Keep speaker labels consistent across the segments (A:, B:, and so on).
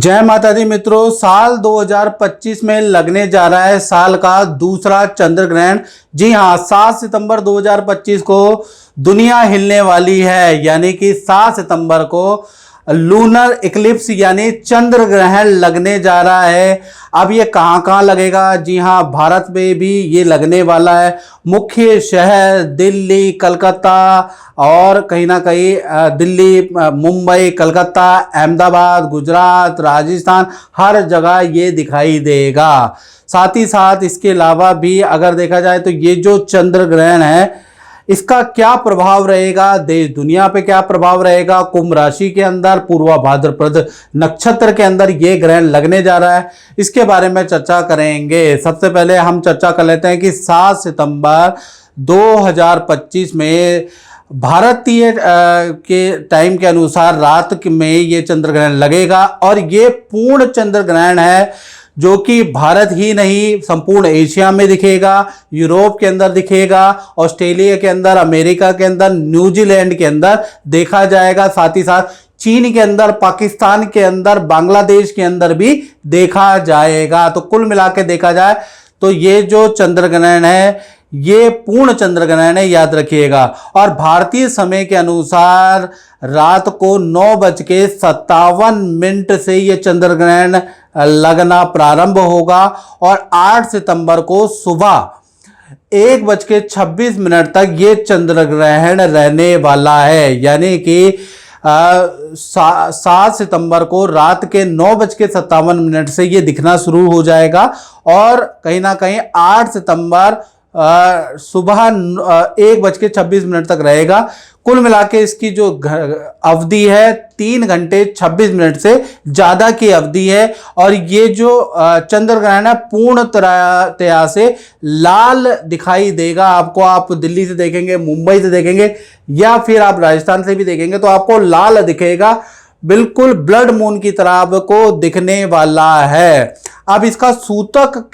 A: जय माता दी मित्रों, साल 2025 में लगने जा रहा है साल का दूसरा चंद्र ग्रहण। जी हाँ, 7 सितंबर 2025 को दुनिया हिलने वाली है, यानी कि 7 सितंबर को लूनर इक्लिप्स यानी चंद्र ग्रहण लगने जा रहा है। अब ये कहाँ कहाँ लगेगा? जी हाँ, भारत में भी ये लगने वाला है। मुख्य शहर दिल्ली, कलकत्ता और कहीं ना कहीं दिल्ली, मुंबई, कलकत्ता, अहमदाबाद, गुजरात, राजस्थान, हर जगह ये दिखाई देगा। साथ ही साथ इसके अलावा भी अगर देखा जाए तो ये जो चंद्र ग्रहण है इसका क्या प्रभाव रहेगा, देश दुनिया पे क्या प्रभाव रहेगा। कुंभ राशि के अंदर पूर्वा भाद्रपद नक्षत्र के अंदर ये ग्रहण लगने जा रहा है, इसके बारे में चर्चा करेंगे। सबसे पहले हम चर्चा कर लेते हैं कि 7 सितंबर 2025 में भारतीय के टाइम के अनुसार रात में ये चंद्र ग्रहण लगेगा और ये पूर्ण चंद्र ग्रहण है जो कि भारत ही नहीं संपूर्ण एशिया में दिखेगा, यूरोप के अंदर दिखेगा, ऑस्ट्रेलिया के अंदर, अमेरिका के अंदर, न्यूजीलैंड के अंदर देखा जाएगा। साथ ही साथ चीन के अंदर, पाकिस्तान के अंदर, बांग्लादेश के अंदर भी देखा जाएगा। तो कुल मिला के देखा जाए तो ये जो चंद्र ग्रहण है ये पूर्ण चंद्र ग्रहण है, याद रखिएगा। और भारतीय समय के अनुसार रात को 9:57 से ये चंद्र ग्रहण लगना प्रारंभ होगा और 8 सितंबर को सुबह 1:26 तक ये चंद्र ग्रहण रहने वाला है। यानी कि 7 सितंबर को रात के 9:57 से ये दिखना शुरू हो जाएगा और कहीं ना कहीं 8 सितंबर सुबह 1:26 तक रहेगा। कुल मिला के इसकी जो अवधि है 3 घंटे 26 मिनट से ज़्यादा की अवधि है। और ये जो चंद्र ग्रहण है पूर्ण तरह से लाल दिखाई देगा आपको। आप दिल्ली से देखेंगे, मुंबई से देखेंगे या फिर आप राजस्थान से भी देखेंगे तो आपको लाल दिखेगा, बिल्कुल ब्लड मून की तरह आपको दिखने वाला है। अब इसका सूतक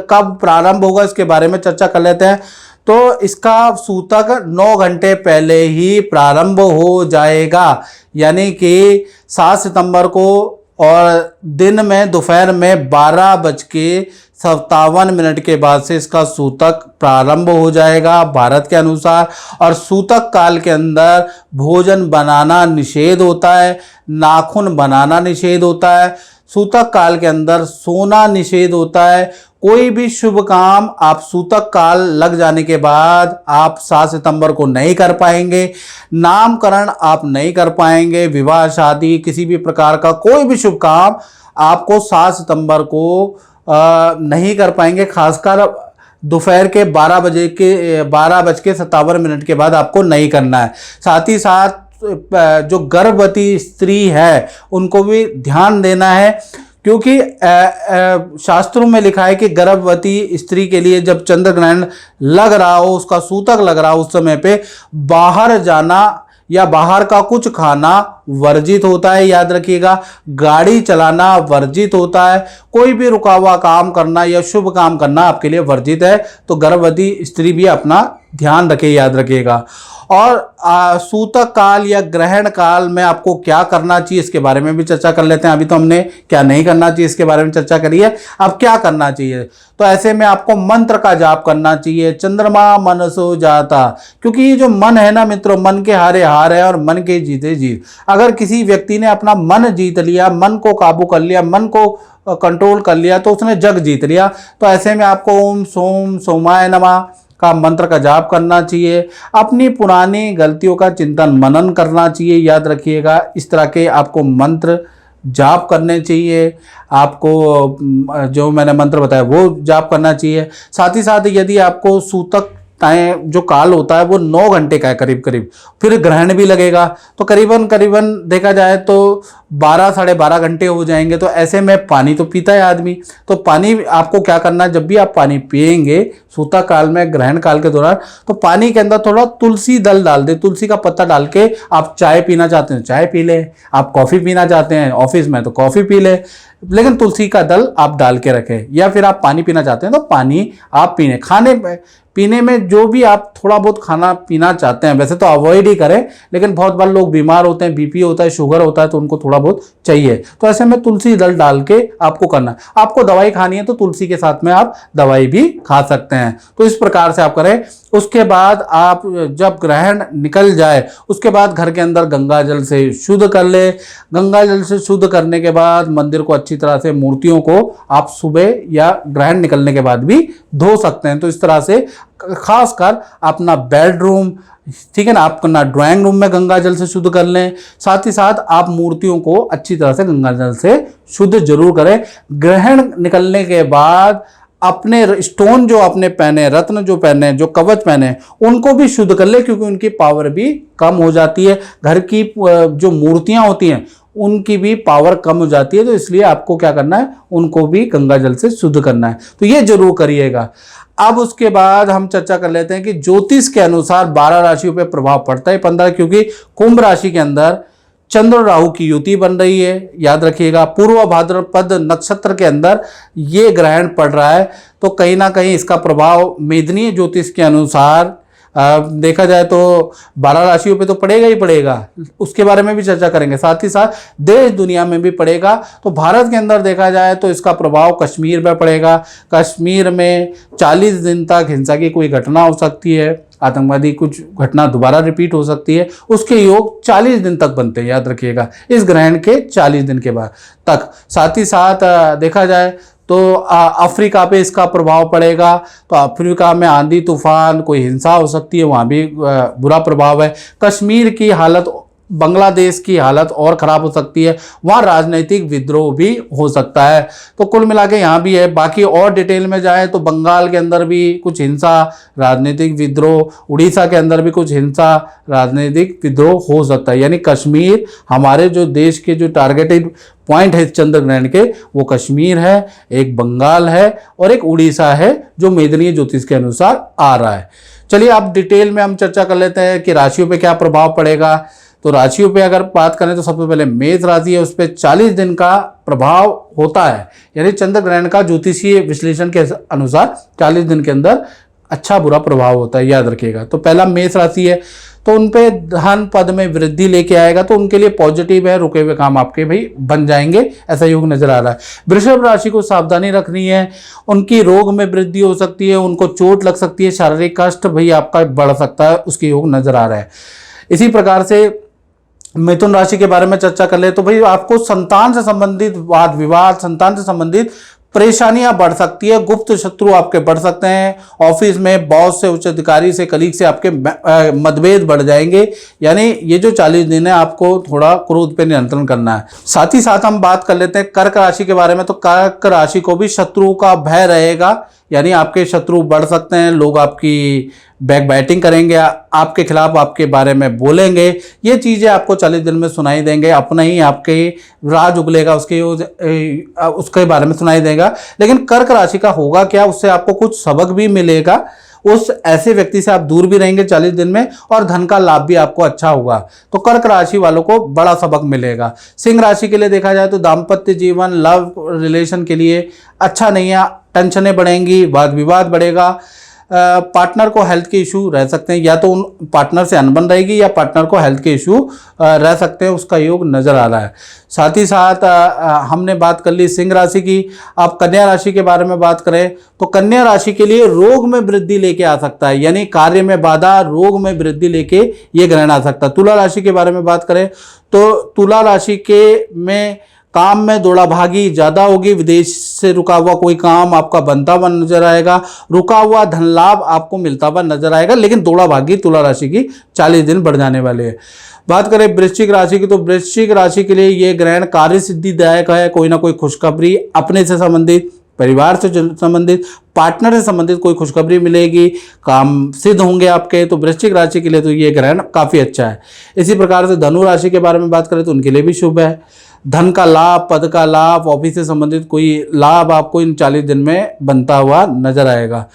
A: कब प्रारंभ होगा इसके बारे में चर्चा कर लेते हैं। तो इसका सूतक 9 घंटे पहले ही प्रारंभ हो जाएगा, यानी कि 7 सितंबर को और दिन में दोपहर में 12:57 के बाद से इसका सूतक प्रारंभ हो जाएगा भारत के अनुसार। और सूतक काल के अंदर भोजन बनाना निषेध होता है, नाखून बनाना निषेध होता है, सूतक काल के अंदर सोना निषेध होता है। कोई भी शुभ काम आप सूतक काल लग जाने के बाद आप 7 सितंबर को नहीं कर पाएंगे। नामकरण आप नहीं कर पाएंगे, विवाह शादी किसी भी प्रकार का कोई भी शुभ काम आपको 7 सितंबर को नहीं कर पाएंगे। खासकर दोपहर के 12:57 के बाद आपको नहीं करना है। साथ ही साथ जो गर्भवती स्त्री है उनको भी ध्यान देना है, क्योंकि शास्त्रों में लिखा है कि गर्भवती स्त्री के लिए जब चंद्र ग्रहण लग रहा हो, उसका सूतक लग रहा हो, उस समय पे बाहर जाना या बाहर का कुछ खाना वर्जित होता है, याद रखिएगा। गाड़ी चलाना वर्जित होता है, कोई भी रुका हुआ काम करना या शुभ काम करना आपके लिए वर्जित है। तो गर्भवती स्त्री भी अपना ध्यान रखे, याद रखिएगा। और सूतक काल या ग्रहण काल में आपको क्या करना चाहिए इसके बारे में भी चर्चा कर लेते हैं। अभी तो हमने क्या नहीं करना चाहिए इसके बारे में चर्चा करी है, अब क्या करना चाहिए। तो ऐसे में आपको मंत्र का जाप करना चाहिए, चंद्रमा मनसो जाता, क्योंकि ये जो मन है ना मित्रों, मन के हारे हार है और मन के जीते जीत। अगर किसी व्यक्ति ने अपना मन जीत लिया, मन को काबू कर लिया, मन को कंट्रोल कर लिया, तो उसने जग जीत लिया। तो ऐसे में आपको ओम सोम सोमाय नमः का मंत्र का जाप करना चाहिए। अपनी पुरानी गलतियों का चिंतन मनन करना चाहिए, याद रखिएगा। इस तरह के आपको मंत्र जाप करने चाहिए। आपको जो मैंने मंत्र बताया वो जाप करना चाहिए। साथ ही साथ यदि आपको सूतक टाइम जो काल होता है वो 9 घंटे का है करीब करीब, फिर ग्रहण भी लगेगा तो करीबन देखा जाए तो 12 साढ़े 12 घंटे हो जाएंगे। तो ऐसे में पानी तो पीता है आदमी, तो पानी आपको क्या करना है, जब भी आप पानी पिएंगे सूतक काल में, ग्रहण काल के दौरान, तो पानी के अंदर थोड़ा तुलसी दल डाल दे, तुलसी का पत्ता डाल के। आप चाय पीना चाहते हैं चाय पी ले, आप कॉफ़ी पीना चाहते हैं ऑफिस में तो कॉफ़ी पी ले, लेकिन तुलसी का दल आप डाल के रखें। या फिर आप पानी पीना चाहते हैं तो पानी आप पीने, खाने पीने में जो भी आप थोड़ा बहुत खाना पीना चाहते हैं, वैसे तो अवॉइड ही करें, लेकिन बहुत बार लोग बीमार होते हैं, बीपी होता है, शुगर होता है, तो उनको थोड़ा बहुत चाहिए, तो ऐसे में तुलसी दल डाल के आपको करना है। आपको दवाई खानी है तो तुलसी के साथ में आप दवाई भी खा सकते हैं। तो इस प्रकार से आप करें। उसके बाद आप जब ग्रहण निकल जाए उसके बाद घर के अंदर गंगा जल से शुद्ध कर ले। गंगा जल से शुद्ध करने के बाद मंदिर को अच्छी तरह से, मूर्तियों को आप सुबह या ग्रहण निकलने के बाद भी धो सकते हैं। तो इस तरह से खासकर अपना बेडरूम, ठीक है ना, आप अपना ड्राइंग रूम में गंगा जल से शुद्ध कर लें। साथ ही साथ आप मूर्तियों को अच्छी तरह से गंगा जल से शुद्ध जरूर करें। ग्रहण निकलने के बाद अपने स्टोन जो आपने पहने, रत्न जो पहने, जो कवच पहने, उनको भी शुद्ध कर ले, क्योंकि उनकी पावर भी कम हो जाती है। घर की जो मूर्तियां होती हैं उनकी भी पावर कम हो जाती है, तो इसलिए आपको क्या करना है, उनको भी गंगा जल से शुद्ध करना है। तो ये जरूर करिएगा। अब उसके बाद हम चर्चा कर लेते हैं कि ज्योतिष के अनुसार 12 राशियों पर प्रभाव पड़ता है 15, क्योंकि कुंभ राशि के अंदर चंद्र राहु की युति बन रही है, याद रखिएगा। पूर्व भाद्रपद नक्षत्र के अंदर ये ग्रहण पड़ रहा है, तो कहीं ना कहीं इसका प्रभाव मेदिनी ज्योतिष के अनुसार देखा जाए तो 12 राशियों पे तो पड़ेगा ही पड़ेगा, उसके बारे में भी चर्चा करेंगे। साथ ही साथ देश दुनिया में भी पड़ेगा। तो भारत के अंदर देखा जाए तो इसका प्रभाव कश्मीर में पड़ेगा। कश्मीर में 40 दिन तक हिंसा की कोई घटना हो सकती है, आतंकवादी कुछ घटना दोबारा रिपीट हो सकती है। उसके योग 40 दिन तक बनते हैं, याद रखिएगा, इस ग्रहण के 40 दिन के बाद तक। साथ ही साथ देखा जाए तो अफ्रीका पे इसका प्रभाव पड़ेगा। तो अफ्रीका में आंधी तूफान, कोई हिंसा हो सकती है, वहाँ भी बुरा प्रभाव है। कश्मीर की हालत, बांग्लादेश की हालत और ख़राब हो सकती है, वहाँ राजनीतिक विद्रोह भी हो सकता है। तो कुल मिला के यहाँ भी है। बाकी और डिटेल में जाए तो बंगाल के अंदर भी कुछ हिंसा, राजनीतिक विद्रोह, उड़ीसा के अंदर भी कुछ हिंसा, राजनीतिक विद्रोह हो सकता है। यानी कश्मीर, हमारे जो देश के जो टारगेटेड पॉइंट है चंद्र ग्रहण के, वो कश्मीर है, एक बंगाल है और एक उड़ीसा है, जो मेदिनी ज्योतिष के अनुसार आ रहा है। चलिए अब डिटेल में हम चर्चा कर लेते हैं कि राशियों पे क्या प्रभाव पड़ेगा। तो राशियों पे अगर बात करें तो सबसे पहले मेष राशि है, उस पर 40 दिन का प्रभाव होता है। यानी चंद्र ग्रहण का ज्योतिषीय विश्लेषण के अनुसार 40 दिन के अंदर अच्छा बुरा प्रभाव होता है, याद रखिएगा। तो पहला मेष राशि है, तो उन पे धन पद में वृद्धि लेके आएगा, तो उनके लिए पॉजिटिव है, रुके हुए काम आपके भाई बन जाएंगे, ऐसा योग नजर आ रहा है। वृषभ राशि को सावधानी रखनी है, उनकी रोग में वृद्धि हो सकती है, उनको चोट लग सकती है, शारीरिक कष्ट भाई आपका बढ़ सकता है, उसके योग नजर आ रहा है। इसी प्रकार से मिथुन राशि के बारे में चर्चा कर ले तो भाई आपको संतान से संबंधित वाद विवाद, संतान से संबंधित परेशानियां बढ़ सकती है, गुप्त शत्रु आपके बढ़ सकते हैं, ऑफिस में बॉस से, उच्च अधिकारी से, कलीग से आपके मतभेद बढ़ जाएंगे। यानी ये जो 40 दिन है आपको थोड़ा क्रोध पे नियंत्रण करना है। साथ ही साथ हम बात कर लेते हैं कर्क राशि के बारे में। तो कर्क राशि को भी शत्रुओं का भय रहेगा, यानी आपके शत्रु बढ़ सकते हैं, लोग आपकी बैक बैटिंग करेंगे, आपके खिलाफ आपके बारे में बोलेंगे, ये चीज़ें आपको 40 दिन में सुनाई देंगे, अपना ही आपके राज उगलेगा, उसके बारे में सुनाई देगा। लेकिन कर्क राशि का होगा क्या, उससे आपको कुछ सबक भी मिलेगा, उस ऐसे व्यक्ति से आप दूर भी रहेंगे 40 दिन में, और धन का लाभ भी आपको अच्छा होगा। तो कर्क राशि वालों को बड़ा सबक मिलेगा। सिंह राशि के लिए देखा जाए तो दाम्पत्य जीवन, लव रिलेशन के लिए अच्छा नहीं है, टेंशनें बढ़ेंगी, वाद विवाद बढ़ेगा, पार्टनर को हेल्थ के इशू रह सकते हैं, या तो उन पार्टनर से अनबन रहेगी या पार्टनर को हेल्थ के इशू रह सकते हैं, उसका योग नजर आ रहा है। साथ ही साथ हमने बात कर ली सिंह राशि की। आप कन्या राशि के बारे में बात करें तो कन्या राशि के लिए रोग में वृद्धि लेके आ सकता है, यानी कार्य में बाधा, रोग में वृद्धि लेके ये ग्रहण आ सकता है। तुला राशि के बारे में बात करें तो तुला राशि के में काम में दौड़ा भागी ज्यादा होगी, विदेश से रुका हुआ कोई काम आपका बनता हुआ नजर आएगा, रुका हुआ धन लाभ आपको मिलता हुआ नजर आएगा, लेकिन दौड़ा भागी तुला राशि की 40 दिन बढ़ जाने वाले हैं। बात करें वृश्चिक राशि की तो वृश्चिक राशि के लिए ये ग्रहण कार्य सिद्धिदायक है, कोई ना कोई खुशखबरी अपने से संबंधित, परिवार से संबंधित, पार्टनर से संबंधित कोई खुशखबरी मिलेगी, काम सिद्ध होंगे आपके। तो वृश्चिक राशि के लिए तो ये ग्रहण काफी अच्छा है। इसी प्रकार से धनु राशि के बारे में बात करें तो उनके लिए भी शुभ है, धन का लाभ, पद का लाभ, ऑफिस से संबंधित कोई लाभ आपको इन 40 दिन में बनता हुआ नजर आएगा।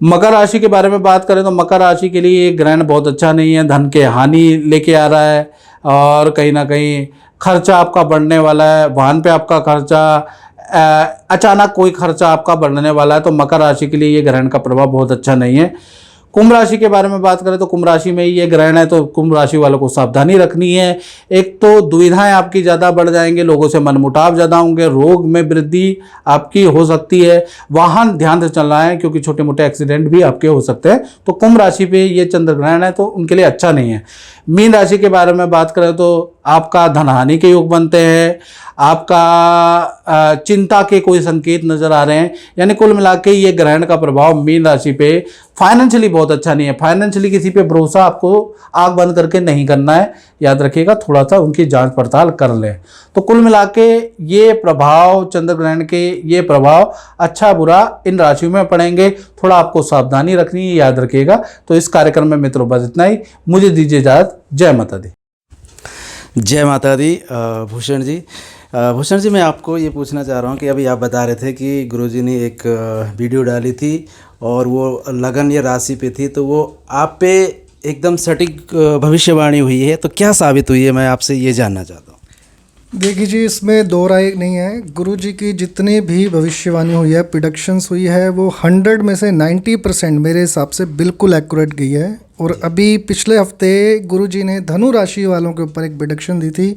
A: मकर राशि के बारे में बात करें तो मकर राशि के लिए ये ग्रहण बहुत अच्छा नहीं है, धन के हानि लेके आ रहा है, और कहीं ना कहीं खर्चा आपका बढ़ने वाला है, वाहन पे आपका खर्चा, अचानक कोई खर्चा आपका बढ़ने वाला है, तो मकर राशि के लिए ये ग्रहण का प्रभाव बहुत अच्छा नहीं है। कुंभ राशि के बारे में बात करें तो कुंभ राशि में ये ग्रहण है, तो कुंभ राशि वालों को सावधानी रखनी है। एक तो दुविधाएं आपकी ज़्यादा बढ़ जाएंगे, लोगों से मनमुटाव ज़्यादा होंगे, रोग में वृद्धि आपकी हो सकती है, वाहन ध्यान से चलना है क्योंकि छोटे मोटे एक्सीडेंट भी आपके हो सकते हैं। तो कुंभ राशि पे ये चंद्र ग्रहण है तो उनके लिए अच्छा नहीं है। मीन राशि के बारे में बात करें तो आपका धनहानि के योग बनते हैं, आपका चिंता के कोई संकेत नजर आ रहे हैं। यानी कुल मिला के ये ग्रहण का प्रभाव मीन राशि पे फाइनेंशियली बहुत अच्छा नहीं है। फाइनेंशियली किसी पे भरोसा आपको आंख बंद करके नहीं करना है, याद रखिएगा, थोड़ा सा उनकी जांच पड़ताल कर लें। तो कुल मिला के ये प्रभाव, चंद्र ग्रहण के ये प्रभाव अच्छा बुरा इन राशियों में पड़ेंगे, थोड़ा आपको सावधानी रखनी है, याद रखिएगा। तो इस कार्यक्रम में मित्रों बस इतना ही, मुझे दीजिए इजाजत। जय माता दी।
B: जय माता दी। भूषण जी मैं आपको ये पूछना चाह रहा हूँ कि अभी आप बता रहे थे कि गुरुजी ने एक वीडियो डाली थी और वो लगन या राशि पे थी, तो वो आप पे एकदम सटीक भविष्यवाणी हुई है, तो क्या साबित हुई है, मैं आपसे ये जानना चाहता हूँ।
C: देखिए जी, इसमें दो राय नहीं है। गुरुजी की जितनी भी भविष्यवाणी हुई है, प्रिडिक्शंस हुई है, वो 100 में से 90% मेरे हिसाब से बिल्कुल एक्यूरेट गई है। और अभी पिछले हफ्ते गुरुजी ने धनु राशि वालों के ऊपर एक प्रिडिक्शन दी थी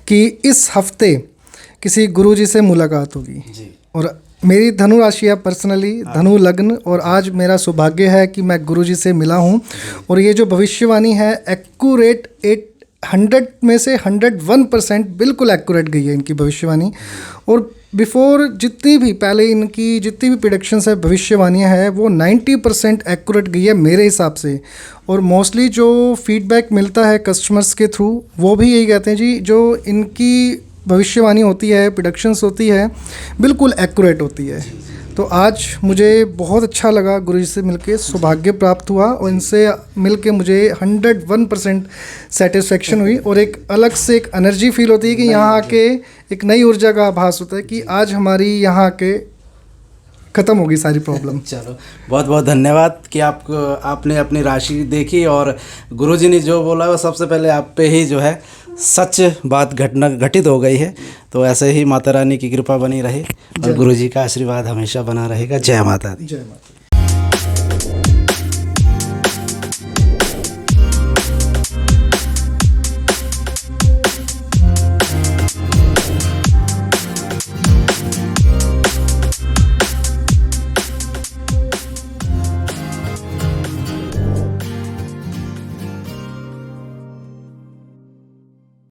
C: कि इस हफ्ते किसी गुरुजी से मुलाकात होगी। और मेरी धनु राशि है पर्सनली, धनु लग्न, और आज मेरा सौभाग्य है कि मैं गुरुजी से मिला हूँ। और ये जो भविष्यवाणी है एक्यूरेट 100 में से 101% बिल्कुल एक्यूरेट गई है इनकी भविष्यवाणी। और बिफोर जितनी भी पहले इनकी जितनी भी प्रेडिक्शंस है, भविष्यवाणियाँ हैं, वो 90% एक्यूरेट गई है मेरे हिसाब से। और मोस्टली जो फीडबैक मिलता है कस्टमर्स के थ्रू, वो भी यही कहते हैं जी, जो इनकी भविष्यवाणी होती है, प्रेडिक्शंस होती है, बिल्कुल एक्यूरेट होती है। तो आज मुझे बहुत अच्छा लगा, गुरुजी से मिलके सौभाग्य प्राप्त हुआ और इनसे मिलके मुझे 101% सेटिस्फेक्शन हुई। और एक अलग से एक एनर्जी फील होती है कि यहाँ आके एक नई ऊर्जा का आभास होता है कि आज हमारी यहाँ आके ख़त्म होगी सारी प्रॉब्लम।
B: चलो, बहुत बहुत धन्यवाद कि आपने अपनी राशि देखी और गुरुजी ने जो बोला वो सबसे पहले आप पे ही जो है सच बात घटित हो गई है। तो ऐसे ही माता रानी की कृपा बनी रहे और गुरुजी का आशीर्वाद हमेशा बना रहेगा। जय माता दी।
C: जय माता दी।